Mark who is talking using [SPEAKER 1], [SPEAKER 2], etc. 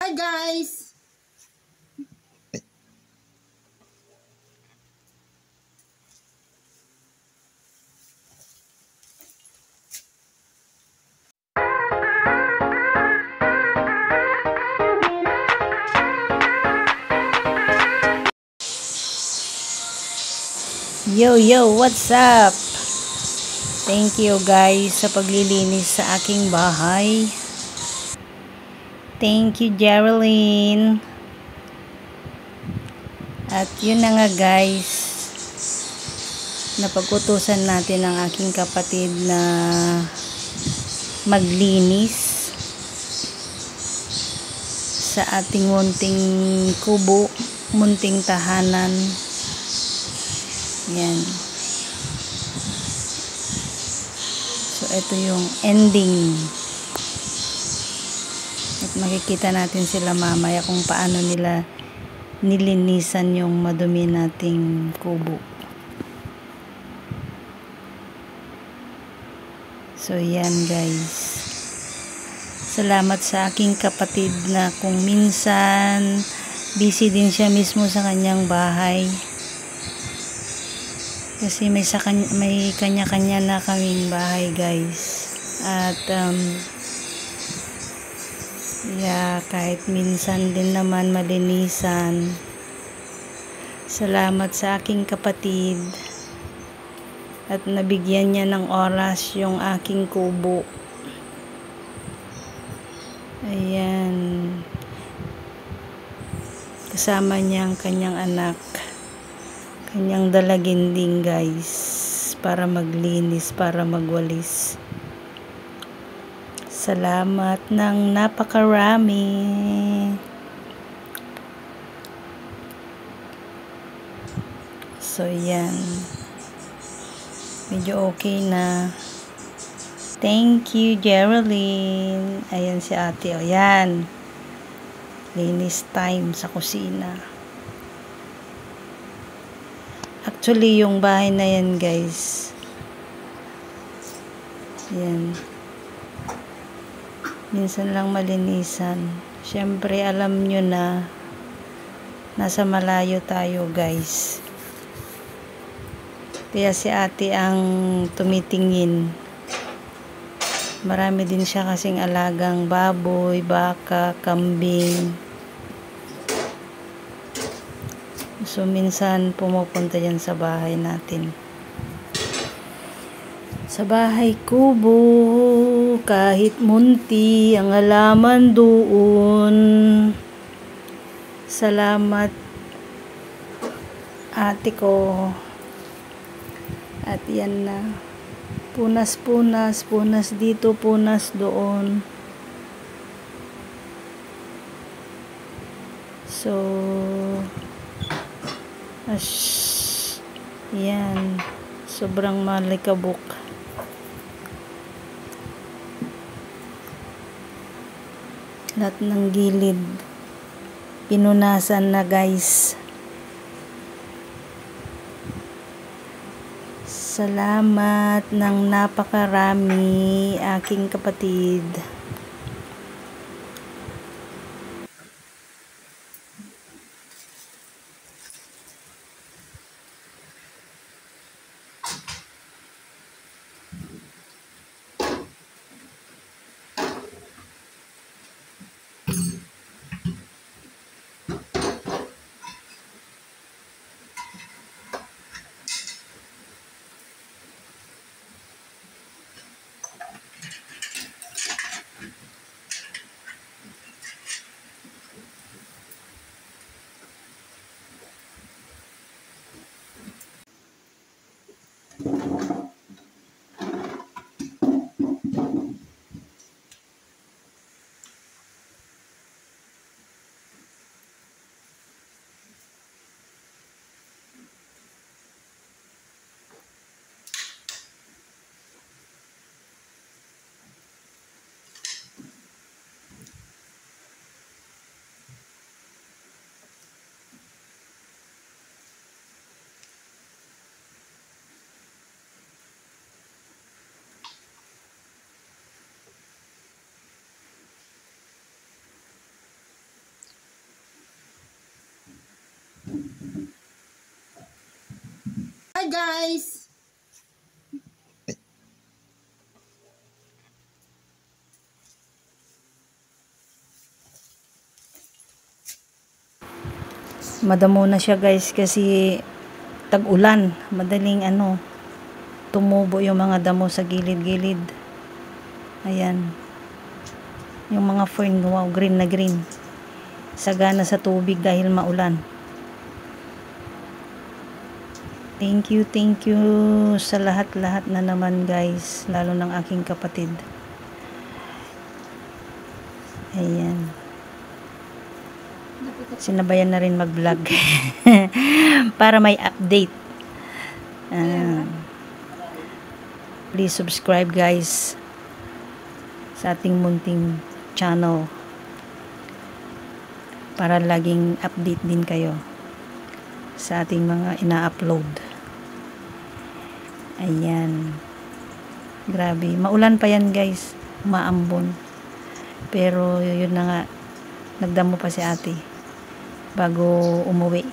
[SPEAKER 1] Hi guys!
[SPEAKER 2] Yo, what's up? Thank you guys sa paglilinis sa aking bahay. Thank you, Geraldine. At yun na nga guys, napag-utusan natin ang aking kapatid na maglinis sa ating munting kubo, munting tahanan. Yan. So, ito yung ending. At makikita natin sila mamaya kung paano nila nilinisan yung madumi nating kubo. So, yan guys. Salamat sa aking kapatid na kung minsan busy din siya mismo sa kanyang bahay. Kasi may kanya-kanya na kaming bahay guys. At kahit minsan din naman malinisan. Salamat sa aking kapatid. At nabigyan niya ng oras yung aking kubo. Ayan. Kasama niya ang kanyang anak. Kanyang dalaginding guys, para maglinis, para magwalis. Salamat ng napakarami. So yan, medyo okay na. Thank you, Geraldine. Ayan si ate, o yan, linis time sa kusina. Actually, yung bahay na yan guys, yan, minsan lang malinisan. Syempre alam nyo na nasa malayo tayo guys, kaya si ate ang tumitingin. Marami din siya kasing alagang baboy, baka, kambing. So, minsan pumupunta yan sa bahay natin. Sa bahay kubo, kahit munti ang halaman doon. Salamat, ate ko. At yan na. Punas dito, punas doon. So, yan, sobrang malikabok. Lahat ng gilid pinunasan na guys. Salamat ng napakarami aking kapatid.
[SPEAKER 1] Hi guys!
[SPEAKER 2] Madamo na siya guys kasi tag-ulan. Madaling tumubo yung mga damo sa gilid-gilid. Ayan. Yung mga fern, wow, green na green. Sagana sa tubig dahil maulan. Thank you sa lahat-lahat na naman guys, lalo ng aking kapatid. Ayan. Sinabayan na rin mag-vlog para may update. Please subscribe guys sa ating munting channel para laging update din kayo sa ating mga ina-upload. Ayan. Grabe. Maulan pa yan guys. Umaambon. Pero yun na nga. Nagdamo pa si ate bago umuwi.